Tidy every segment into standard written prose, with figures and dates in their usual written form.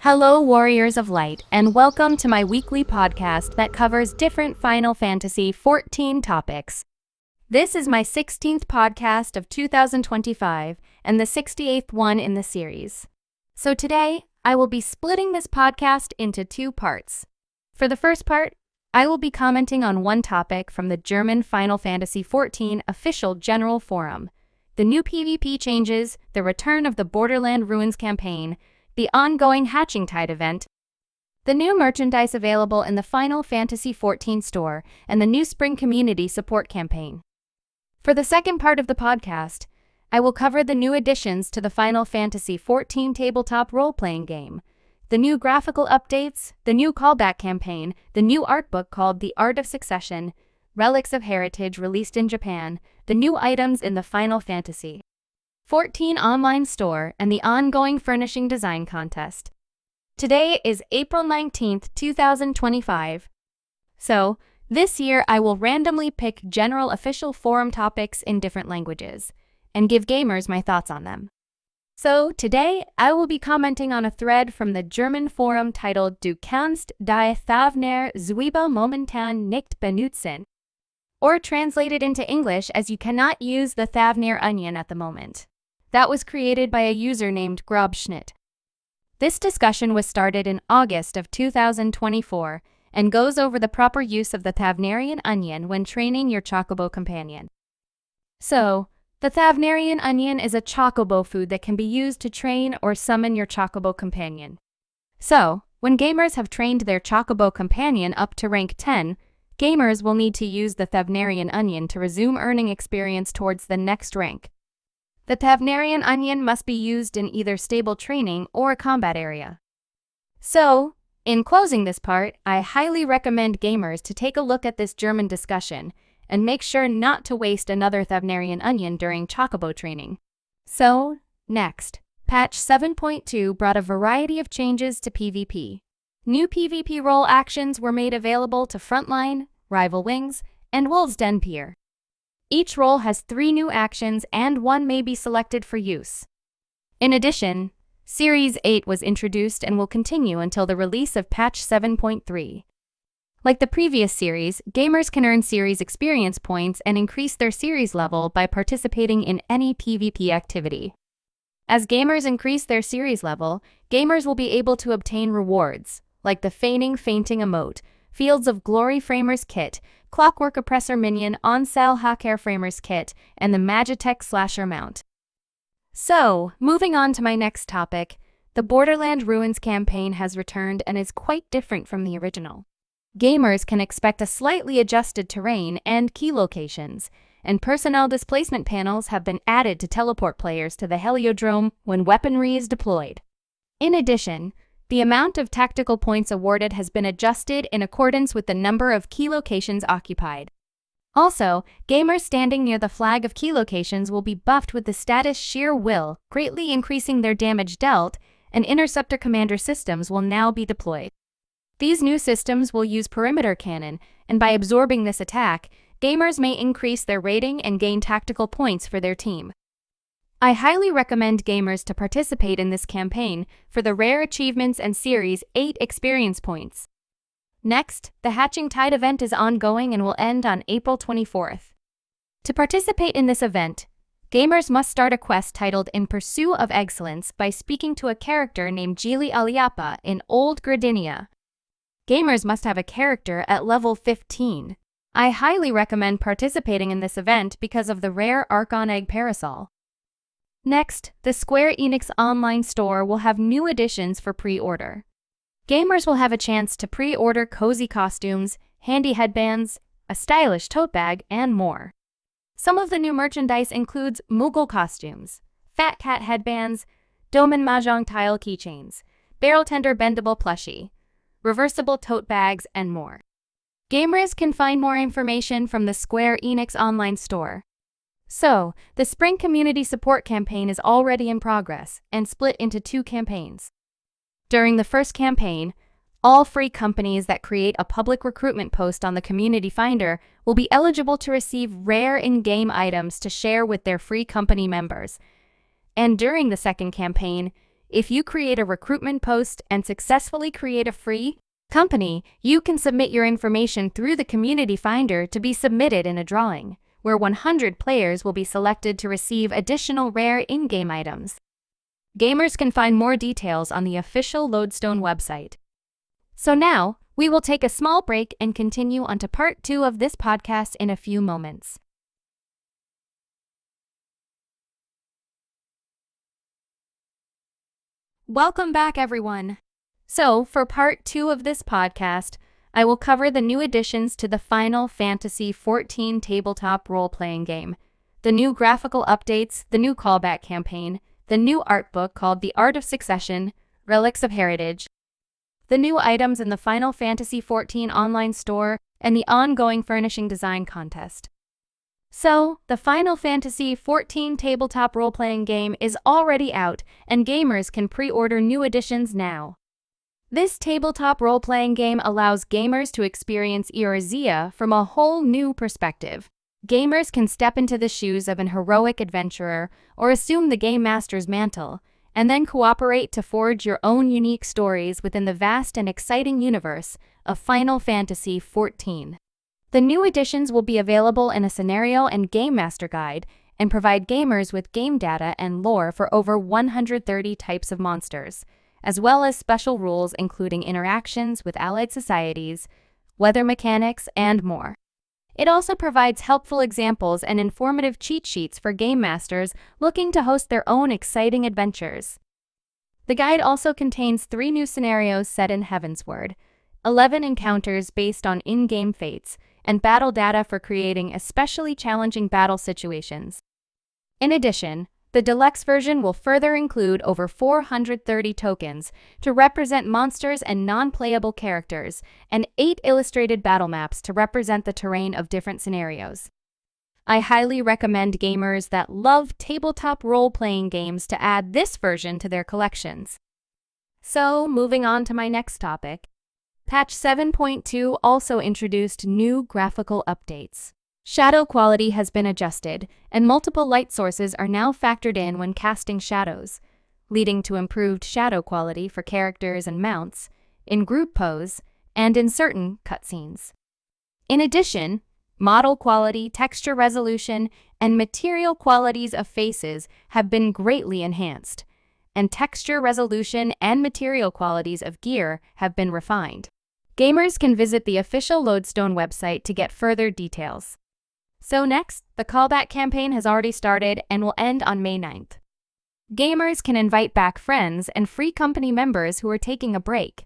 Hello, Warriors of Light, and welcome to my weekly podcast that covers different Final Fantasy XIV topics. This is my 16th podcast of 2025 and the 68th one in the series. So today, I will be splitting this podcast into two parts. For the first part, I will be commenting on one topic from the German Final Fantasy XIV official general forum: the new PvP changes, the return of the Borderland Ruins campaign, the ongoing Hatching Tide event, the new merchandise available in the Final Fantasy XIV store, and the new Spring Community Support campaign. For the second part of the podcast, I will cover the new additions to the Final Fantasy XIV tabletop role-playing game, the new graphical updates, the new Callback Campaign, the new artbook called The Art of Succession, Relics of Heritage released in Japan, the new items in the Final Fantasy XIV online store, and the ongoing Furnishing design contest. Today is April 19th, 2025. So, this year I will randomly pick general official forum topics in different languages, and give gamers my thoughts on them. So, today I will be commenting on a thread from the German forum titled Du kannst die Thavnair-Zwiebel momentan nicht benutzen, or translated into English as you cannot use the Thavnair onion at the moment. That was created by a user named Grobschnitt. This discussion was started in August of 2024 and goes over the proper use of the Thavnairian onion when training your Chocobo companion. So, the Thavnairian onion is a Chocobo food that can be used to train or summon your Chocobo companion. So, when gamers have trained their Chocobo companion up to rank 10, gamers will need to use the Thavnairian onion to resume earning experience towards the next rank. The Thavnairian onion must be used in either stable training or a combat area. So, in closing this part, I highly recommend gamers to take a look at this German discussion and make sure not to waste another Thavnairian onion during Chocobo training. So, next, patch 7.2 brought a variety of changes to PvP. New PvP role actions were made available to Frontline, Rival Wings, and Wolves Den Pier. Each role has 3 new actions and 1 may be selected for use. In addition, Series 8 was introduced and will continue until the release of patch 7.3. Like the previous series, gamers can earn series experience points and increase their series level by participating in any PvP activity. As gamers increase their series level, gamers will be able to obtain rewards, like the Feigning Fainting emote, Fields of Glory Framers Kit, Clockwork Oppressor Minion On-Sale Hacker Framers Kit, and the Magitech Slasher Mount. So, moving on to my next topic, the Borderland Ruins campaign has returned and is quite different from the original. Gamers can expect a slightly adjusted terrain and key locations, and personnel displacement panels have been added to teleport players to the Heliodrome when weaponry is deployed. In addition, the amount of tactical points awarded has been adjusted in accordance with the number of key locations occupied. Also, gamers standing near the flag of key locations will be buffed with the status Sheer Will, greatly increasing their damage dealt, and Interceptor Commander systems will now be deployed. These new systems will use perimeter cannon, and by absorbing this attack, gamers may increase their rating and gain tactical points for their team. I highly recommend gamers to participate in this campaign for the rare achievements and Series 8 experience points. Next, the Hatching Tide event is ongoing and will end on April 24th. To participate in this event, gamers must start a quest titled In Pursuit of Excellence by speaking to a character named Gili Aliapa in Old Gradinia. Gamers must have a character at level 15. I highly recommend participating in this event because of the rare Archon Egg Parasol. Next, the Square Enix online store will have new additions for pre-order. Gamers will have a chance to pre-order cozy costumes, handy headbands, a stylish tote bag, and more. Some of the new merchandise includes Moogle costumes, Fat Cat headbands, Doman Mahjong tile keychains, Barrel Tender bendable plushie, reversible tote bags, and more. Gamers can find more information from the Square Enix online store. So, the Spring Community Support campaign is already in progress and split into 2 campaigns. During the first campaign, all free companies that create a public recruitment post on the Community Finder will be eligible to receive rare in-game items to share with their free company members. And during the second campaign, If you create a recruitment post and successfully create a free company, you can submit your information through the Community Finder to be submitted in a drawing, where 100 players will be selected to receive additional rare in-game items. Gamers can find more details on the official Lodestone website. So now, we will take a small break and continue on to part 2 of this podcast in a few moments. Welcome back, everyone. So, for part 2 of this podcast, I will cover the new additions to the Final Fantasy XIV tabletop role-playing game, the new graphical updates, the new callback campaign, the new art book called The Art of Succession, Relics of Heritage, the new items in the Final Fantasy XIV online store, and the ongoing Furnishing design contest. So, the Final Fantasy XIV tabletop role-playing game is already out, and gamers can pre-order new editions now. This tabletop role-playing game allows gamers to experience Eorzea from a whole new perspective. Gamers can step into the shoes of an heroic adventurer or assume the game master's mantle, and then cooperate to forge your own unique stories within the vast and exciting universe of Final Fantasy XIV. The new editions will be available in a scenario and game master guide and provide gamers with game data and lore for over 130 types of monsters, as well as special rules including interactions with allied societies, weather mechanics, and more. It also provides helpful examples and informative cheat sheets for game masters looking to host their own exciting adventures. The guide also contains 3 new scenarios set in Heavensward, 11 encounters based on in-game fates, and battle data for creating especially challenging battle situations. In addition, the deluxe version will further include over 430 tokens to represent monsters and non-playable characters, and 8 illustrated battle maps to represent the terrain of different scenarios. I highly recommend gamers that love tabletop role-playing games to add this version to their collections. So, moving on to my next topic. Patch 7.2 also introduced new graphical updates. Shadow quality has been adjusted, and multiple light sources are now factored in when casting shadows, leading to improved shadow quality for characters and mounts, in group pose, and in certain cutscenes. In addition, model quality, texture resolution, and material qualities of faces have been greatly enhanced, and texture resolution and material qualities of gear have been refined. Gamers can visit the official Lodestone website to get further details. So next, the Callback Campaign has already started and will end on May 9th. Gamers can invite back friends and free company members who are taking a break.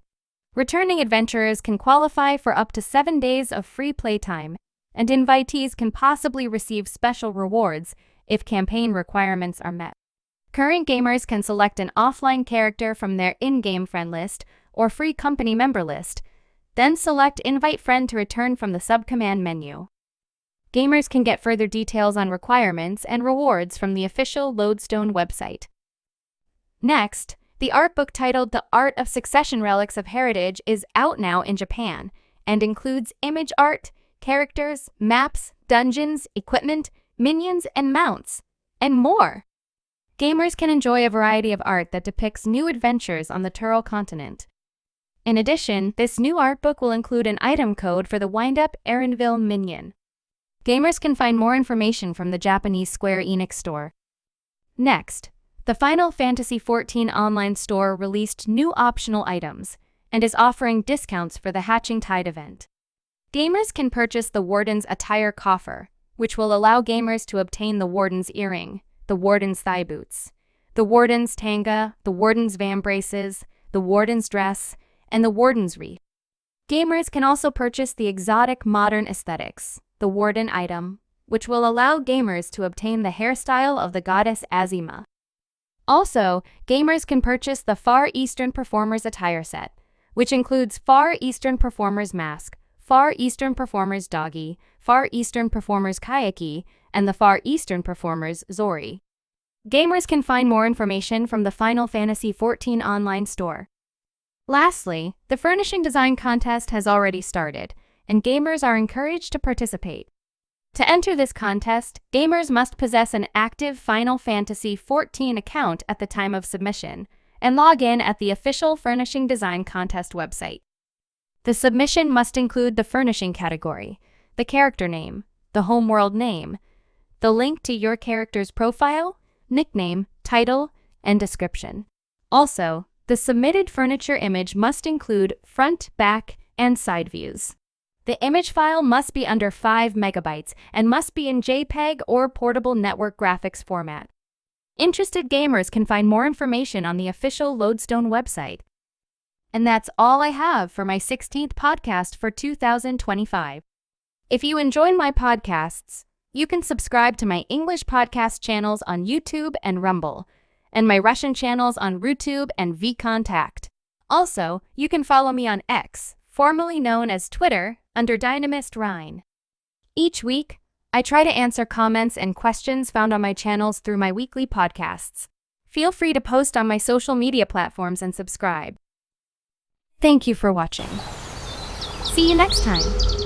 Returning adventurers can qualify for up to 7 days of free playtime, and invitees can possibly receive special rewards if campaign requirements are met. Current gamers can select an offline character from their in-game friend list or free company member list, then select Invite Friend to return from the subcommand menu. Gamers can get further details on requirements and rewards from the official Lodestone website. Next, the art book titled The Art of Succession Relics of Heritage is out now in Japan and includes image art, characters, maps, dungeons, equipment, minions, and mounts, and more. Gamers can enjoy a variety of art that depicts new adventures on the Tural continent. In addition, this new art book will include an item code for the wind-up Erenville minion. Gamers can find more information from the Japanese Square Enix store. Next, the Final Fantasy XIV online store released new optional items and is offering discounts for the Hatching Tide event. Gamers can purchase the Warden's Attire Coffer, which will allow gamers to obtain the Warden's Earring, the Warden's Thigh Boots, the Warden's Tanga, the Warden's Vambraces, the Warden's Dress, and the Warden's Wreath. Gamers can also purchase the exotic modern aesthetics, the Warden item, which will allow gamers to obtain the hairstyle of the goddess Azima. Also, gamers can purchase the Far Eastern Performer's Attire set, which includes Far Eastern Performer's Mask, Far Eastern Performer's Doggy, Far Eastern Performer's Kayaki, and the Far Eastern Performer's Zori. Gamers can find more information from the Final Fantasy XIV online store. Lastly, the Furnishing design contest has already started, and gamers are encouraged to participate. To enter this contest, gamers must possess an active Final Fantasy XIV account at the time of submission, and log in at the official Furnishing Design Contest website. The submission must include the furnishing category, the character name, the homeworld name, the link to your character's profile, nickname, title, and description. Also, the submitted furniture image must include front, back, and side views. The image file must be under 5 megabytes and must be in JPEG or Portable Network Graphics format. Interested gamers can find more information on the official Lodestone website. And that's all I have for my 16th podcast for 2025. If you enjoy my podcasts, you can subscribe to my English podcast channels on YouTube and Rumble, and my Russian channels on Rutube and VKontakte. Also, you can follow me on X, formerly known as Twitter, under Dynamis Ryne. Each week, I try to answer comments and questions found on my channels through my weekly podcasts. Feel free to post on my social media platforms and subscribe. Thank you for watching. See you next time.